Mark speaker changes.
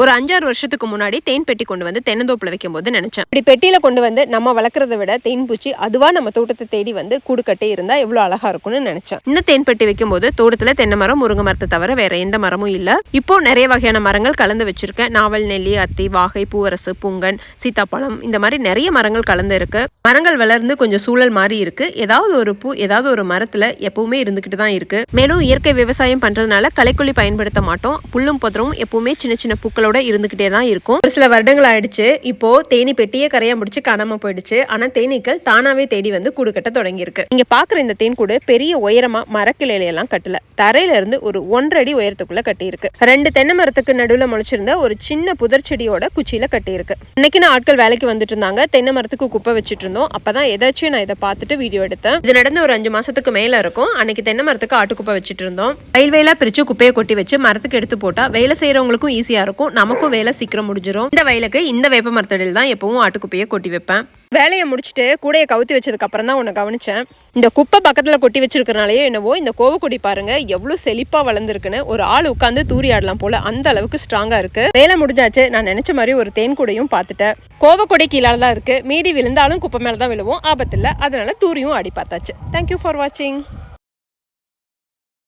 Speaker 1: ஒரு 5-6 வருஷத்துக்கு முன்னாடி தேன் பெட்டி கொண்டு வந்து தென்னந்தோப்புல வைக்கும் போது நினைச்சேன், இப்படி பெட்டியில கொண்டு வந்து நம்ம வளர்க்கறத விட தேன் பூச்சி அதுவா நம்ம தோட்டத்தை தேடி வந்து கூடு கட்டி இருந்தா எவ்வளவு அழகா இருக்கும்னு நினைச்சேன். இந்த தேன் பெட்டி வைக்கும் போது தோட்டத்துல தென்னை மரம், முருங்கை மரத்தை தவிர வேற எந்த மரமும் இல்ல. இப்போ நிறைய வகையான மரங்கள் கலந்து வச்சிருக்கேன். நாவல், நெல்லி, அத்தி, வாகை, பூவரசு, புங்கன், சீத்தாப்பழம், இந்த மாதிரி நிறைய மரங்கள் கலந்து இருக்கு. மரங்கள் வளர்ந்து கொஞ்சம் சூழல் மாறி இருக்கு. ஏதாவது ஒரு பூ ஏதாவது ஒரு மரத்துல எப்பவுமே இருந்துகிட்டு தான் இருக்கு. மேலும் இயற்கை விவசாயம் பண்றதுனால களைக்கொல்லி பயன்படுத்த மாட்டோம். புல்லும் புதரும் எப்பவுமே சின்ன சின்ன பூக்களோட இருந்துகிட்டே தான் இருக்கும். ஒரு சில வருடங்கள் ஆயிடுச்சு. இப்போ தேனி பெட்டியே கரையா முடிச்சு காணாம போயிடுச்சு. ஆனா தேனீக்கள் தானாவே தேடி வந்து கூடு கட்ட தொடங்கி இருக்கு. நீங்க பாக்குற இந்த தேன் கூடு பெரிய உயரமா மரக்கிளையில எல்லாம் கட்டல, தரையில இருந்து ஒரு 1.5 அடி உயரத்துக்குள்ள கட்டி இருக்கு. 2 தென்னை மரத்துக்கு நடுவுல முளைச்சிருந்த ஒரு சின்ன புதர் செடியோட குச்சியில கட்டி இருக்கு. இன்னைக்கு நான் ஆட்கள் வேலைக்கு வந்துட்டு இருந்தாங்க. தென்னை மரத்துக்கு குப்பை வச்சுட்டு இருந்தோம். அப்பதான் ஏதாச்சும் நான் இதை பார்த்துட்டு வீடியோ எடுத்தேன். இது நடந்து ஒரு 5 மாசத்துக்கு மேல இருக்கும். அன்னைக்கு தென்னை மரத்துக்கு ஆட்டுக்குப்பை வச்சுட்டு இருந்தோம். வயல்வேலா பிரிச்சு குப்பையை கொட்டி வச்சு மரத்துக்கு எடுத்து போட்டா வேலை செய்யறவங்களுக்கும் ஈஸியா இருக்கும், நமக்கும் வேலை சீக்கிரம் முடிஞ்சிடும். இந்த வயலுக்கு இந்த வேப்ப மரத்தடியில் தான் எப்பவும் ஆட்டுக்குப்பையை கொட்டி வைப்பேன். வேலையை முடிச்சுட்டு கூடையை கவுத்தி வச்சதுக்கு அப்புறம் தான் உன்னை கவனிச்சேன். இந்த குப்பை பக்கத்துல கொட்டி வச்சிருக்கனாலயே என்னவோ இந்த கோவக்கொடி பாருங்க எவ்வளவு செழிப்பா வளர்ந்துருக்குன்னு ஒரு ஆள் உட்காந்து தூரி ஆடலாம் போல, அந்த அளவுக்கு ஸ்ட்ராங்கா இருக்கு. வேலை முடிஞ்சாச்சு. நான் நினைச்ச மாதிரி ஒரு தேன் கூடையும் பார்த்துட்டேன். கோவக்கொடி கீழால தான் இருக்கு. மீடி விழுந்தாலும் குப்பை மேலதான் விழுவும், ஆபத்து இல்லை. அதனால தூரியும் ஆடி பார்த்தாச்சு. தேங்க்யூ ஃபார் வாட்சிங்.